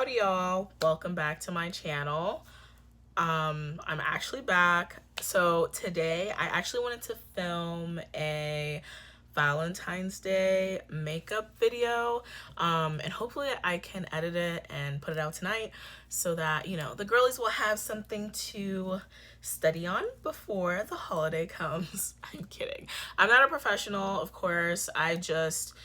Howdy y'all, welcome back to my channel. I'm actually back. So today I actually wanted to film a Valentine's Day makeup video, and hopefully I can edit it and put it out tonight so that, you know, the girlies will have something to study on before the holiday comes. I'm kidding. I'm not a professional, of course. I just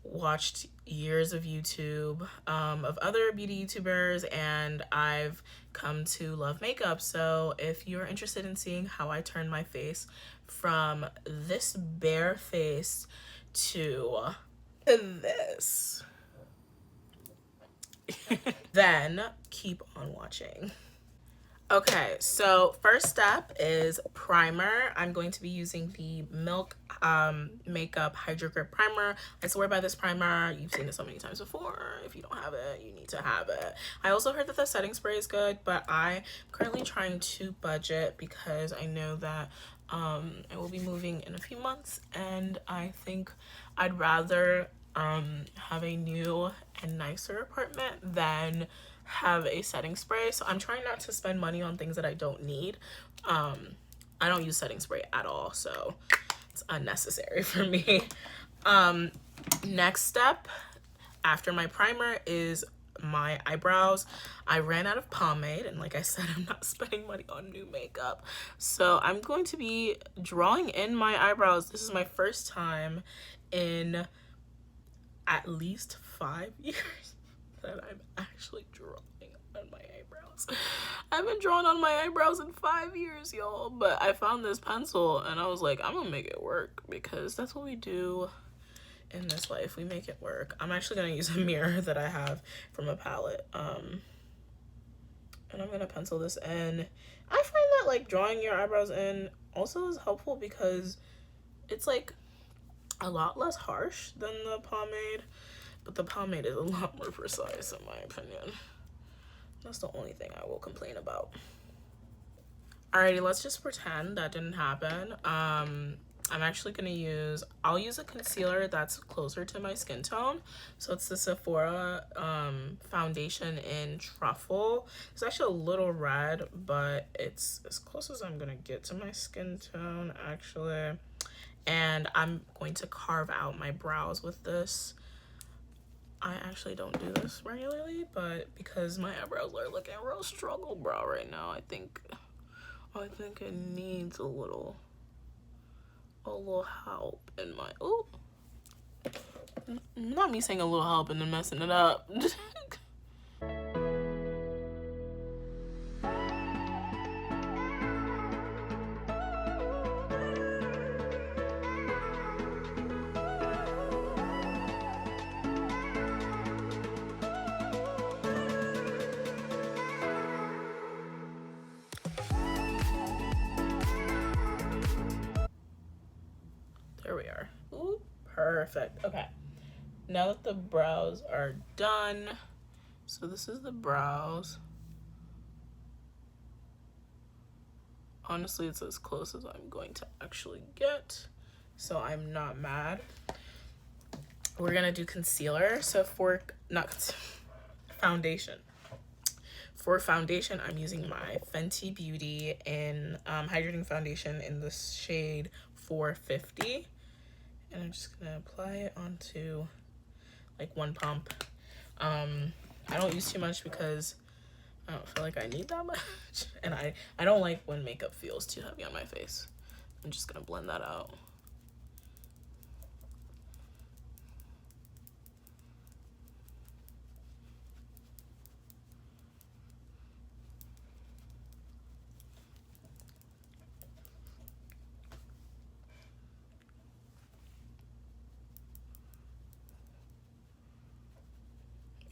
watched years of YouTube of other beauty YouTubers, and I've come to love makeup. So if you're interested in seeing how I turn my face from this bare face to this, then keep on watching. Okay, so first step is primer. I'm going to be using the Milk Makeup Hydro Grip Primer. I swear by this primer. You've seen it so many times before. If you don't have it, you need to have it. I also heard that the setting spray is good, but I'm currently trying to budget because I know that I will be moving in a few months, and I think I'd rather have a new and nicer apartment than have a setting spray. So I'm trying not to spend money on things that I don't need. I don't use setting spray at all, so it's unnecessary for me. Next step after my primer is my eyebrows. I ran out of pomade, and like I said, I'm not spending money on new makeup, so I'm going to be drawing in my eyebrows. This is my first time in at least 5 years that I'm actually drawing on my eyebrows. I haven't drawn on my eyebrows in 5 years, y'all, but I found this pencil and I was like, I'm gonna make it work because that's what we do in this life. We make it work. I'm actually gonna use a mirror that I have from a palette, and I'm gonna pencil this in. I find that like drawing your eyebrows in also is helpful because it's like a lot less harsh than the pomade, but the pomade is a lot more precise in my opinion. That's the only thing I will complain about. Alrighty, let's just pretend that didn't happen. I'm actually gonna I'll use a concealer that's closer to my skin tone. So it's the Sephora foundation in Truffle. It's actually a little red, but it's as close as I'm gonna get to my skin tone actually. And I'm going to carve out my brows with this. I actually don't do this regularly, but because my eyebrows are looking real struggle brow right now, I think it needs a little help in my, oh, not me saying a little help and then messing it up. There we are. Ooh, perfect. Okay, now that the brows are done, so this is the brows. Honestly, it's as close as I'm going to actually get, so I'm not mad. We're gonna do concealer. So for foundation. For foundation, I'm using my Fenty Beauty in hydrating foundation in the shade 450. And I'm just gonna apply it onto like one pump. I don't use too much because I don't feel like I need that much. And I don't like when makeup feels too heavy on my face. I'm just gonna blend that out.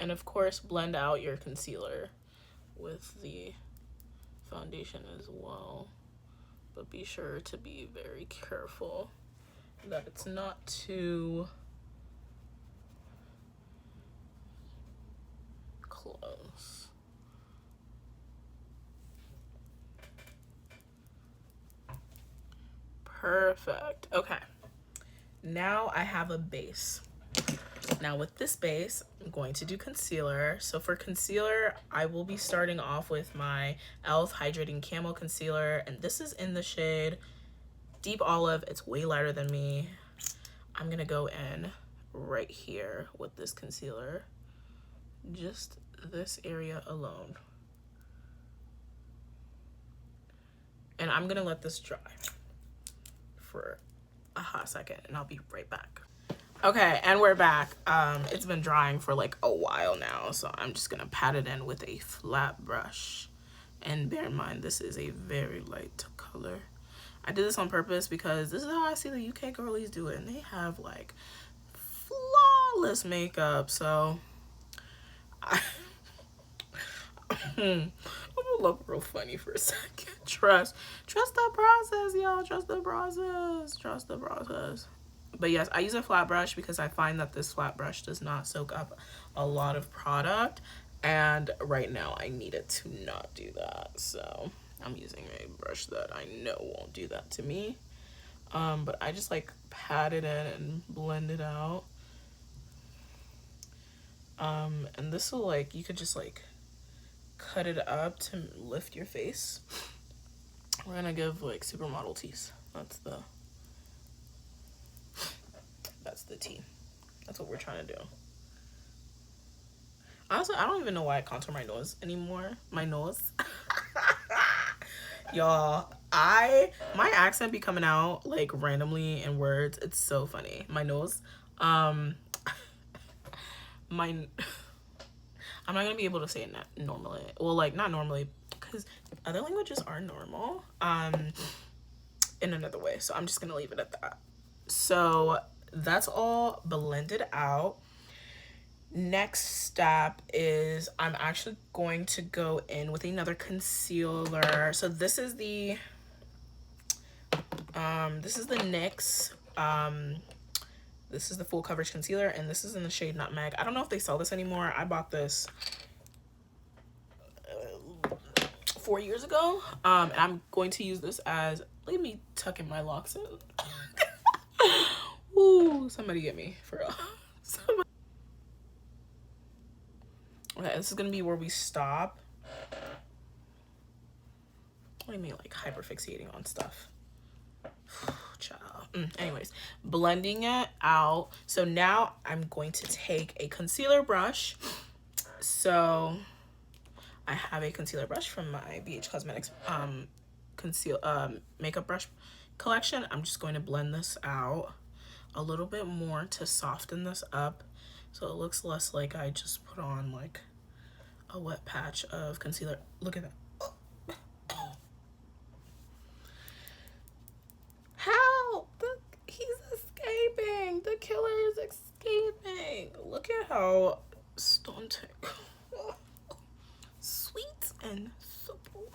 And of course, blend out your concealer with the foundation as well. But be sure to be very careful that it's not too close. Perfect. Okay. Now I have a base. Now with this base, I'm going to do concealer. So for concealer, I will be starting off with my e.l.f. Hydrating Camo Concealer, and this is in the shade Deep Olive. It's way lighter than me. I'm gonna go in right here with this concealer, just this area alone. And I'm gonna let this dry for a hot second, and I'll be right back. Okay, and we're back. It's been drying for like a while now, so I'm just gonna pat it in with a flat brush. And bear in mind, this is a very light color. I did this on purpose because this is how I see the UK girlies do it, and they have like flawless makeup. So I'm gonna look real funny for a second. Trust the process, y'all. Trust the process. Trust the process. But yes, I use a flat brush because I find that this flat brush does not soak up a lot of product, and right now I need it to not do that. So I'm using a brush that I know won't do that to me. But I just like pat it in and blend it out. And this will like, you could just like cut it up to lift your face. We're gonna give like supermodel tease. That's the tea. That's what we're trying to do. Honestly, I don't even know why I contour my nose anymore. My nose. Y'all, my accent be coming out like randomly in words. It's so funny. My nose. I'm not gonna be able to say it normally. Well, like not normally, because other languages are normal. In another way. So I'm just gonna leave it at that. So that's all blended out. Next step is I'm actually going to go in with another concealer. So this is the NYX this is the full coverage concealer, and this is in the shade Nutmeg. I don't know if they sell this anymore. I bought this 4 years ago. And I'm going to use this as, let me tuck in my locks in. Ooh, somebody get me for real. Okay, this is gonna be where we stop. What do you mean, like hyperfixating on stuff? Child. Anyways, blending it out. So now I'm going to take a concealer brush. So I have a concealer brush from my BH Cosmetics makeup brush collection. I'm just going to blend this out a little bit more to soften this up, so it looks less like I just put on like a wet patch of concealer. Look at that. Help! He's escaping. The killer is escaping. Look at how stunting. Sweet and supple.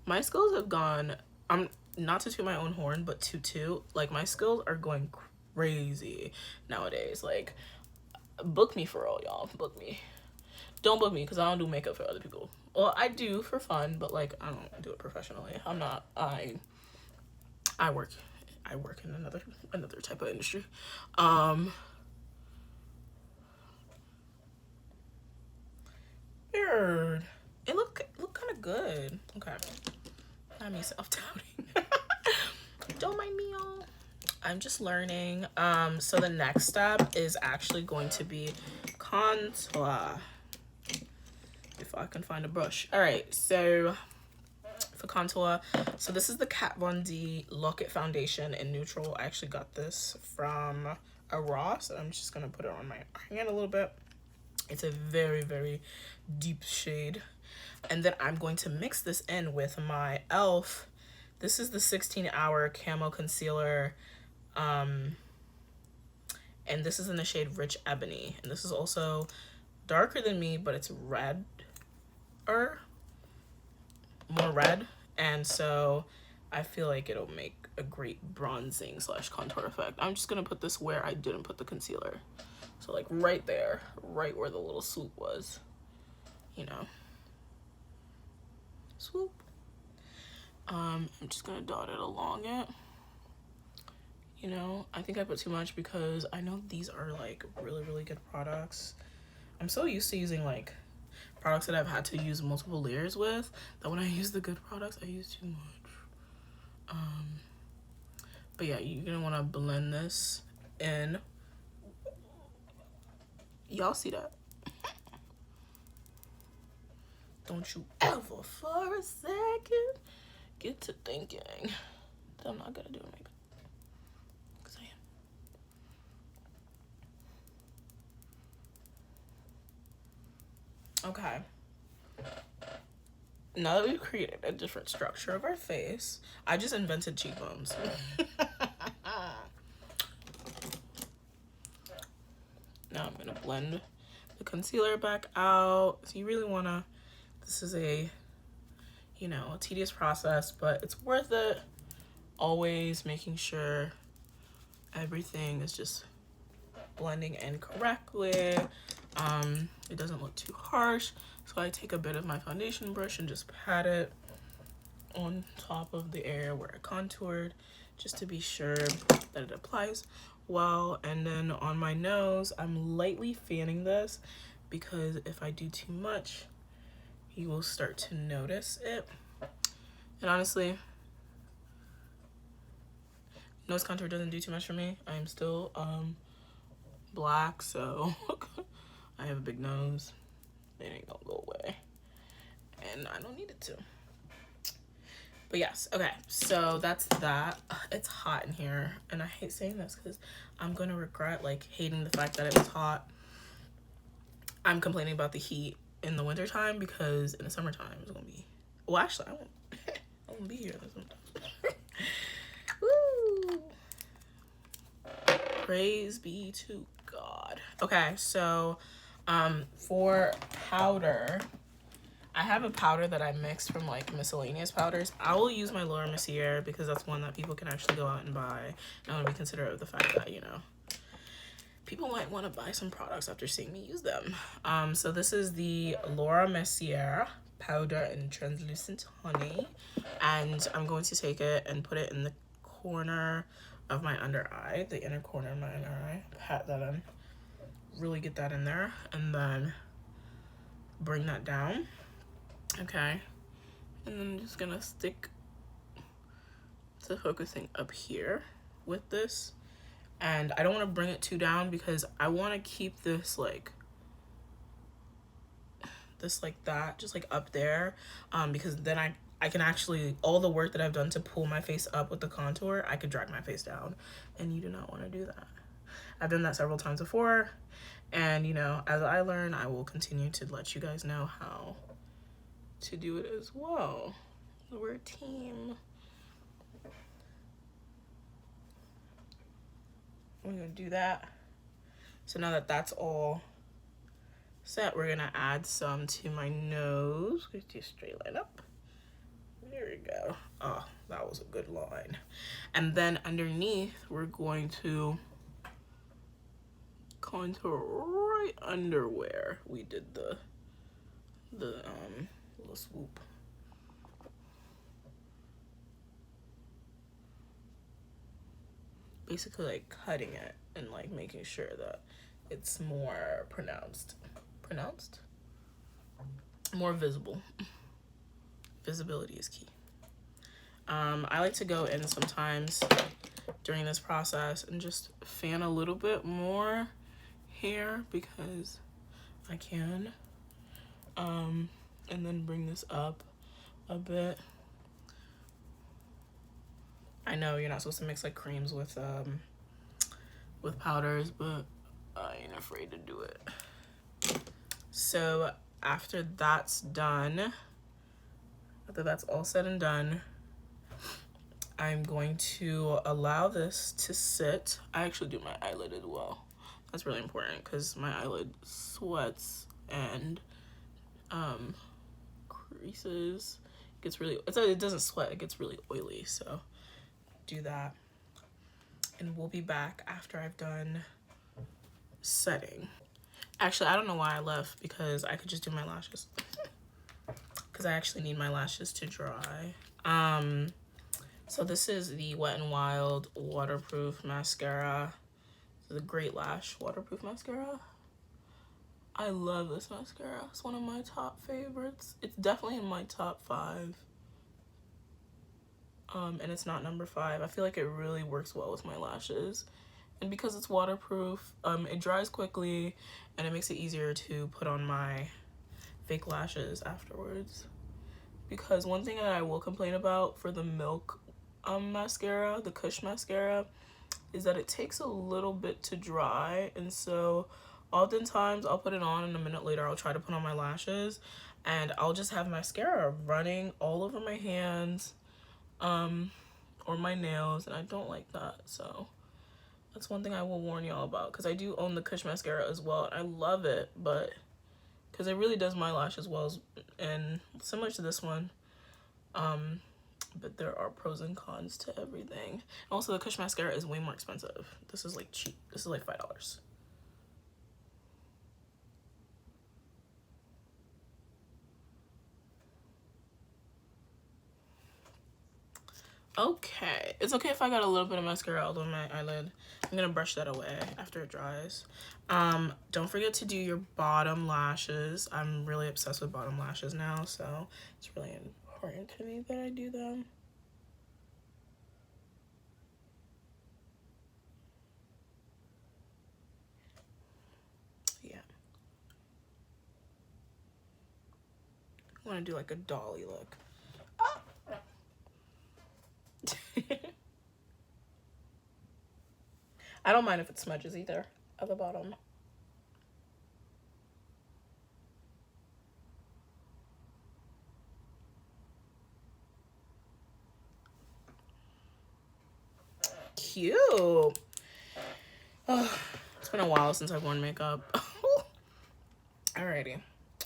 My skills have gone, I'm not to toot my own horn, but like my skills are going crazy nowadays. Like, book me for real, y'all. Book me. Don't book me because I don't do makeup for other people. Well, I do for fun, but like I don't do it professionally. I'm not. I work in another type of industry. Weird. It look kind of good. Okay. Not me self-doubting. Don't mind me, y'all. I'm just learning. So the next step is actually going to be contour. If I can find a brush. All right, so for contour, so this is the Kat Von D Lock It foundation in neutral. I actually got this from a Ross, and I'm just gonna put it on my hand a little bit. It's a very, very deep shade. And then I'm going to mix this in with my e.l.f. This is the 16-hour camo concealer. And this is in the shade Rich Ebony. And this is also darker than me, but it's redder, more red. And so I feel like it'll make a great bronzing / contour effect. I'm just gonna put this where I didn't put the concealer. So like right there, right where the little swoop was, you know. Swoop. I'm just gonna dot it along it. You know, I think I put too much because I know these are like really, really good products. I'm so used to using like products that I've had to use multiple layers with that when I use the good products, I use too much. But yeah, you're gonna want to blend this in. Y'all see that? Don't you ever for a second get to thinking that I'm not gonna do makeup. Because I am. Okay. Now that we've created a different structure of our face, I just invented cheekbones. Now I'm gonna blend the concealer back out. So you really wanna, this is a, you know, a tedious process, but it's worth it. Always making sure everything is just blending in correctly. It doesn't look too harsh. So I take a bit of my foundation brush and just pat it on top of the area where I contoured, just to be sure that it applies well. And then on my nose, I'm lightly fanning this because if I do too much, you will start to notice it. And honestly, nose contour doesn't do too much for me. I am still black, so I have a big nose. It ain't gonna go away, and I don't need it to. But yes, okay, so that's that. It's hot in here, and I hate saying this because I'm gonna regret like hating the fact that it was hot. I'm complaining about the heat in the wintertime because in the summertime it's gonna be, well, actually I won't be here in the summertime. Woo! Praise be to God. Okay, so for powder, I have a powder that I mixed from like miscellaneous powders. I will use my Laura Mercier because that's one that people can actually go out and buy. And I want to be considerate of the fact that, you know, people might want to buy some products after seeing me use them. So this is the Laura Mercier powder in translucent honey, and I'm going to take it and put it in the corner of my under eye, the inner corner of my under eye. Pat that in, really get that in there, and then bring that down. Okay, and then I'm just gonna stick to focusing up here with this, and I don't want to bring it too down because I want to keep this like that, just like up there, because then I can actually, all the work that I've done to pull my face up with the contour, I could drag my face down, and you do not want to do that. I've done that several times before, and you know, as I learn, I will continue to let you guys know how to do it as well. We're a team. We're gonna do that. So now that that's all set, we're gonna add some to my nose. Let's do a straight line up. There we go. Oh, that was a good line. And then underneath, we're going to contour right under where we did the little swoop. Basically like cutting it and like making sure that it's more pronounced, more visible. Visibility is key. I like to go in sometimes during this process and just fan a little bit more here because I can, and then bring this up a bit. I know you're not supposed to mix like creams with powders, but I ain't afraid to do it. So after that's done, after that's all said and done, I'm going to allow this to sit. I actually do my eyelid as well. That's really important because my eyelid sweats and creases. Gets really, it doesn't sweat, it gets really oily. So do that, and we'll be back after I've done setting. Actually, I don't know why I left because I could just do my lashes because I actually need my lashes to dry. So this is the Wet n Wild waterproof mascara. The Great Lash waterproof mascara. I love this mascara. It's one of my top favorites. It's definitely in my top 5. And it's not number 5. I feel like it really works well with my lashes. And because it's waterproof, it dries quickly and it makes it easier to put on my fake lashes afterwards. Because one thing that I will complain about for the Milk mascara, the Kush mascara, is that it takes a little bit to dry, and so oftentimes I'll put it on and a minute later I'll try to put on my lashes and I'll just have mascara running all over my hands or my nails, and I don't like that. So that's one thing I will warn y'all about, because I do own the Kush mascara as well and I love it, but because it really does my lashes well and similar to this one. But there are pros and cons to everything. Also, the Kush mascara is way more expensive. This is like cheap. This is like $5. Okay, it's okay if I got a little bit of mascara all over my eyelid. I'm gonna brush that away after it dries. Don't forget to do your bottom lashes. I'm really obsessed with bottom lashes now, so it's really important to me that I do them. Yeah. I wanna do like a dolly look. I don't mind if it smudges either at the bottom. Cute. Oh, it's been a while since I've worn makeup. Alrighty.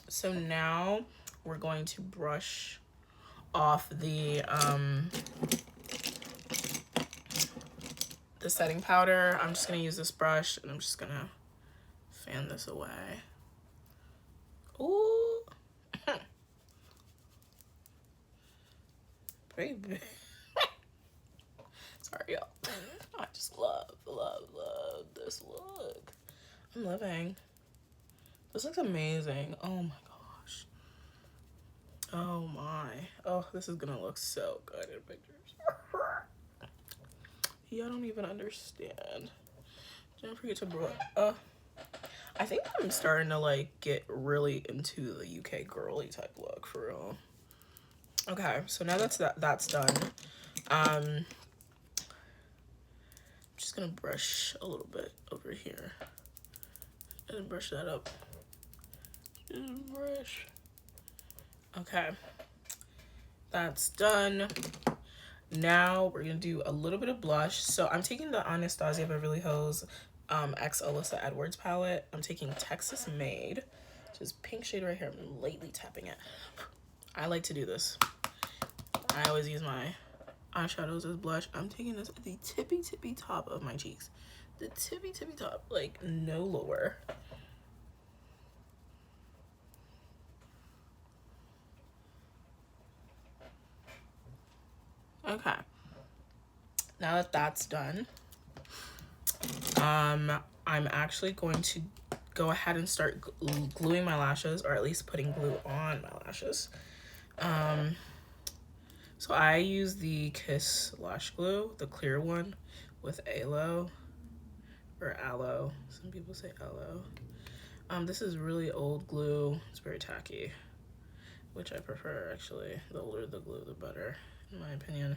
So now we're going to brush off the setting powder. I'm just gonna use this brush and I'm just gonna fan this away. Ooh. Baby. Sorry, y'all. I just love this look. I'm loving. This looks amazing. Oh my gosh. Oh my. Oh, this is gonna look so good in pictures. Y'all don't even understand. Don't forget to brush. I think I'm starting to like get really into the UK girly type look for real. Okay, so now that's done. I'm just gonna brush a little bit over here and brush that up. Just brush. Okay, that's done. Now we're gonna do a little bit of blush. So I'm taking the Anastasia Beverly Hills X Alyssa Edwards palette. I'm taking Texas Made, which is pink shade right here. I'm lightly tapping it. I like to do this. I always use my eyeshadows as blush. I'm taking this at the tippy top of my cheeks. The tippy top, like no lower. Okay, now that that's done, I'm actually going to go ahead and start gluing my lashes, or at least putting glue on my lashes. So I use the Kiss lash glue, the clear one with aloe, or aloe. Some people say aloe. This is really old glue. It's very tacky, which I prefer actually. The older the glue, the better, in my opinion.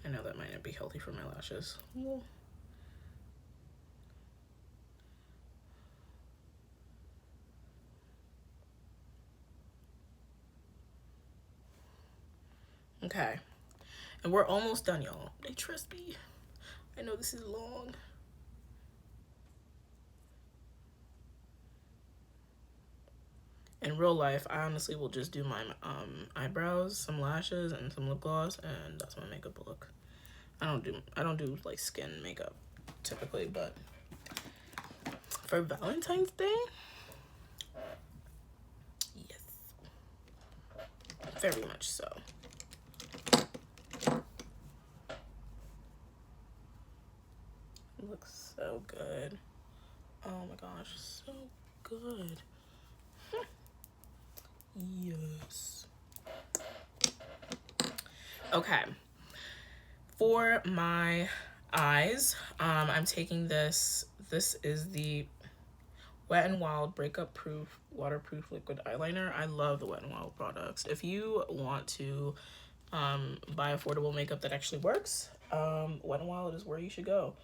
I know that might not be healthy for my lashes. Well, okay, and we're almost done, y'all. They trust me. I know this is long. In real life, I honestly will just do my eyebrows, some lashes, and some lip gloss, and that's my makeup look. I don't do like skin makeup typically, but for Valentine's Day, yes, very much so. So good. Oh my gosh, so good. Yes. Okay. For my eyes, I'm taking this. This is the Wet n Wild Breakup Proof Waterproof Liquid Eyeliner. I love the Wet n Wild products. If you want to buy affordable makeup that actually works, Wet n Wild is where you should go.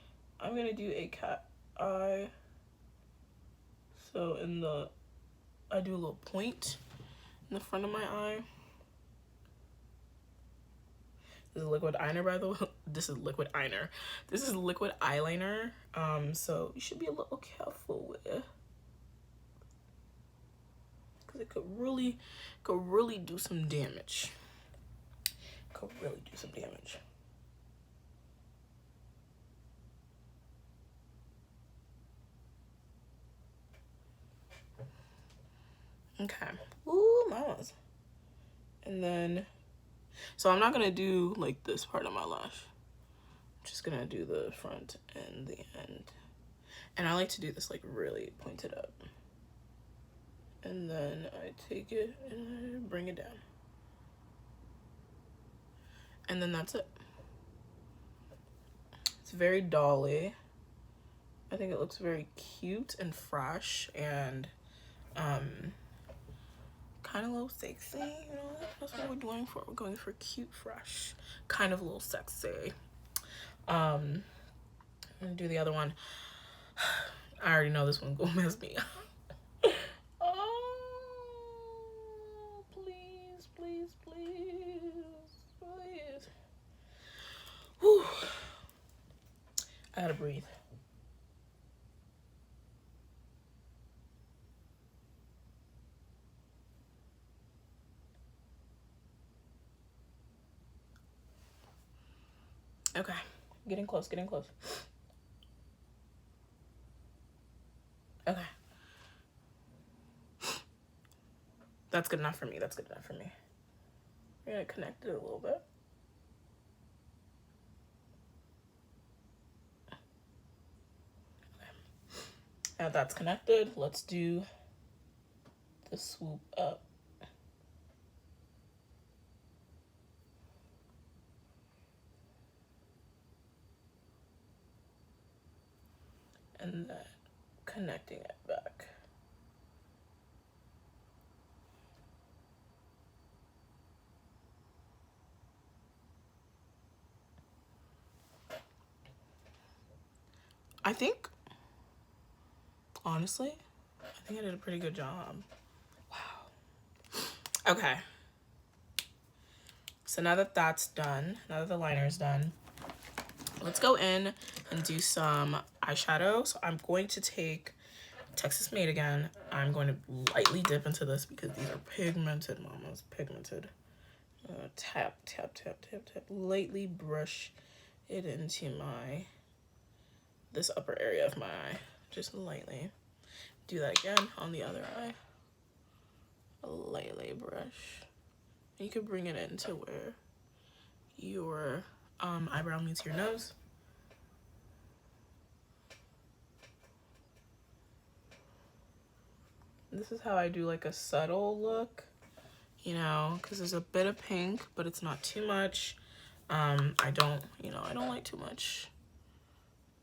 I'm gonna do a cat eye. So I do a little point in the front of my eye. This is liquid eyeliner, by the way. This is liquid eyeliner. This is liquid eyeliner. So you should be a little careful with it, because it could really do some damage. Could really do some damage. Okay. Ooh, mamas. And then, so I'm not gonna do like this part of my lash. I'm just gonna do the front and the end. And I like to do this like really pointed up. And then I take it and I bring it down. And then that's it. It's very dolly. I think it looks very cute and fresh and kind of a little sexy, you know. That's what we're going for. We're going for cute, fresh, kind of a little sexy. I'm gonna do the other one. I already know this one gonna mess me up. Oh, please, please, please, please. Whew. I gotta breathe. Okay, getting close, getting close. Okay. That's good enough for me. That's good enough for me. We're gonna connect it a little bit. Okay. Now that's connected, let's do the swoop up. And then connecting it back. I think, honestly, I think I did a pretty good job. Wow. Okay. So now that that's done, now that the liner is done, let's go in and do some eyeshadow. So I'm going to take Texas Made again. I'm going to lightly dip into this because these are pigmented, mamas, pigmented. Tap, tap, tap, tap, tap. Lightly brush it into this upper area of my eye. Just lightly. Do that again on the other eye. Lightly brush. And you can bring it into where your eyebrow meets your nose. This is how I do like a subtle look, you know, because there's a bit of pink, but it's not too much. I don't like too much.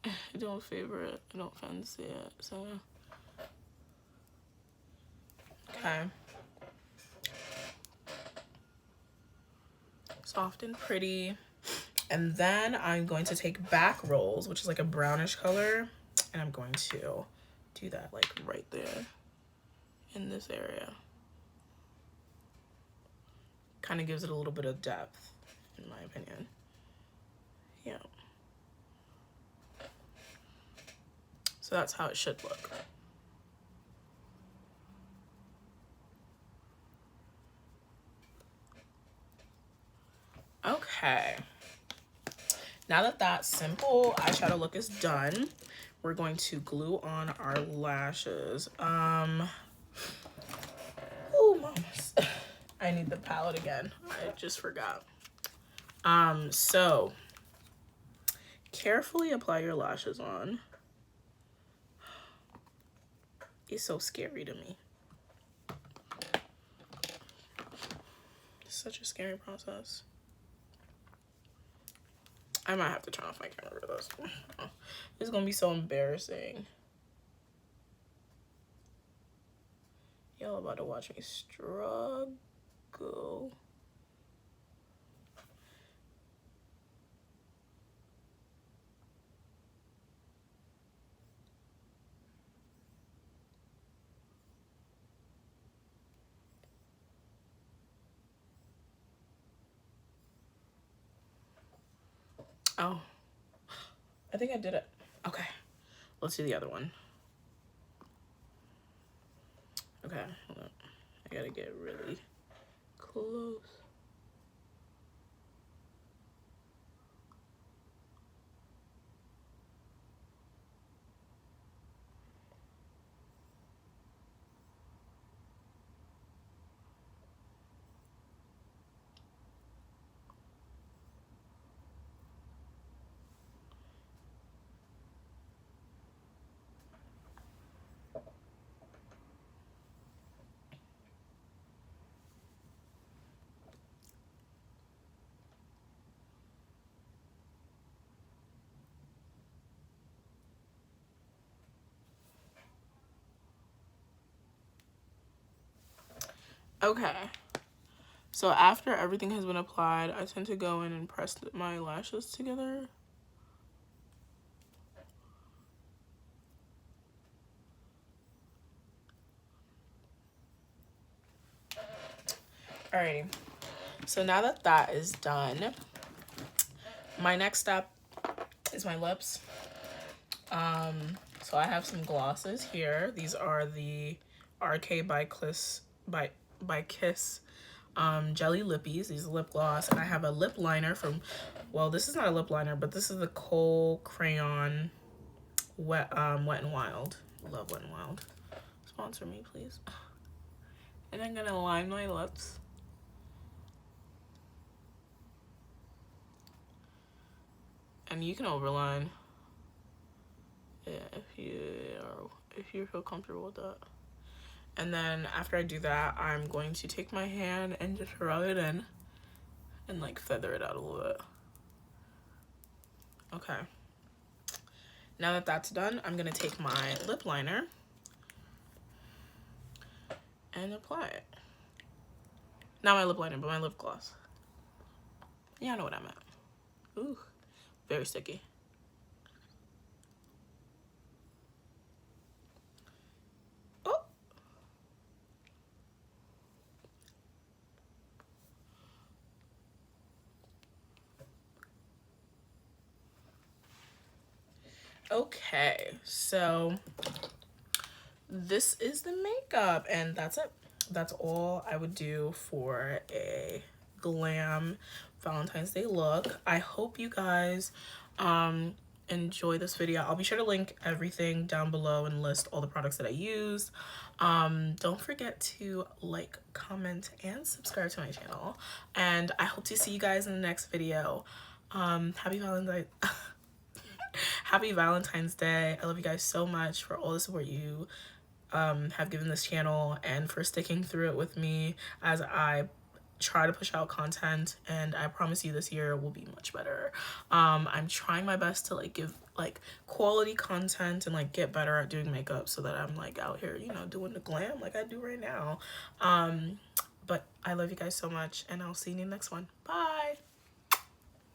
I don't favor it. I don't fancy it. So, okay. Soft and pretty. And then I'm going to take back rolls, which is like a brownish color, and I'm going to do that like right there in this area. Kind of gives it a little bit of depth, in my opinion. Yeah. So that's how it should look. Okay. Now that that simple eyeshadow look is done, we're going to glue on our lashes. Oh, mamas. I need the palette again. I just forgot. So carefully apply your lashes on. It's so scary to me. It's such a scary process. I might have to turn off my camera for this. It's gonna be so embarrassing. Y'all about to watch me struggle. Oh, I think I did it. Okay, let's do the other one. Okay, hold on. I gotta get really close. Okay, so after everything has been applied, I tend to go in and press my lashes together. Alrighty, so now that that is done, my next step is my lips. So I have some glosses here. These are the RK by Kiss jelly lippies. These lip gloss, and I have a lip liner from, well, this is not a lip liner, but this is the Kohl Crayon Wet and Wild. Love Wet and Wild. Sponsor me, please. And I'm gonna line my lips. And you can overline. Yeah, if you feel comfortable with that. And then after I do that, I'm going to take my hand and just rub it in and like feather it out a little bit. Okay. Now that that's done, I'm gonna take my lip liner and apply it. Not my lip liner, but my lip gloss. Yeah, I know what I meant. Ooh, very sticky. Oh. Okay, so this is the makeup, and that's it. That's all I would do for a glam Valentine's Day look. I hope you guys enjoy this video. I'll be sure to link everything down below and list all the products that I used. Don't forget to like, comment, and subscribe to my channel, and I hope to see you guys in the next video. Happy Valentine's Happy Valentine's Day. I love you guys so much for all the support you have given this channel, and for sticking through it with me as I try to push out content, and I promise you this year will be much better. I'm trying my best to like give like quality content and like get better at doing makeup so that I'm like out here, you know, doing the glam like I do right now. But I love you guys so much, and I'll see you in the next one. Bye.